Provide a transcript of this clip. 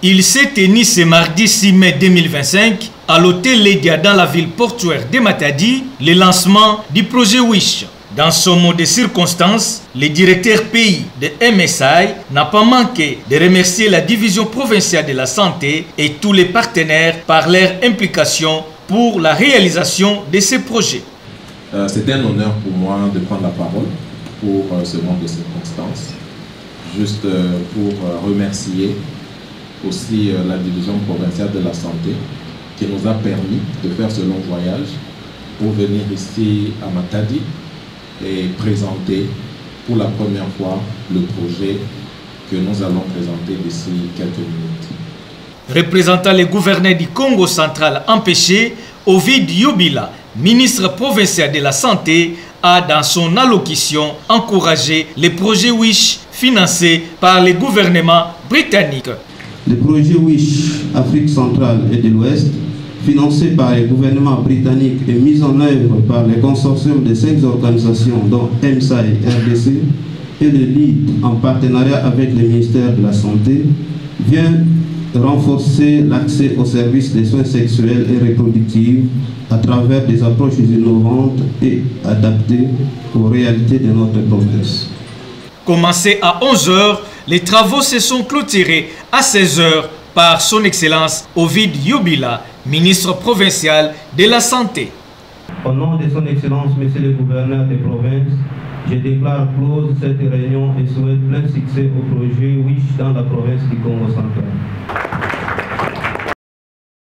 Il s'est tenu ce mardi 6 mai 2025 à l'hôtel Ledia dans la ville portuaire de Matadi, le lancement du projet Wish. Dans son mot de circonstance, le directeur pays de MSI n'a pas manqué de remercier la division provinciale de la santé et tous les partenaires par leur implication pour la réalisation de ces projets. C'est un honneur pour moi de prendre la parole pour ce moment de circonstance, juste pour remercier aussi la division provinciale de la santé qui nous a permis de faire ce long voyage pour venir ici à Matadi et présenter pour la première fois le projet que nous allons présenter d'ici quelques minutes. Représentant le gouverneur du Congo central empêché, Ovid Yobila, ministre provincial de la Santé, a dans son allocution encouragé les projets WISH financés par le gouvernement britannique. Le projet WISH Afrique centrale et de l'Ouest, financé par le gouvernement britannique et mis en œuvre par le consortium de 5 organisations dont MSI RDC et le LEAD en partenariat avec le ministère de la Santé, vient renforcer l'accès aux services de soins sexuels et reproductifs à travers des approches innovantes et adaptées aux réalités de notre province. Commencé à 11 h, les travaux se sont clôturés à 16 h par son Excellence Ovid Yobila, ministre provincial de la Santé. Au nom de son Excellence, Monsieur le gouverneur des provinces, je déclare close cette réunion et souhaite plein succès au projet WISH dans la province du Congo central.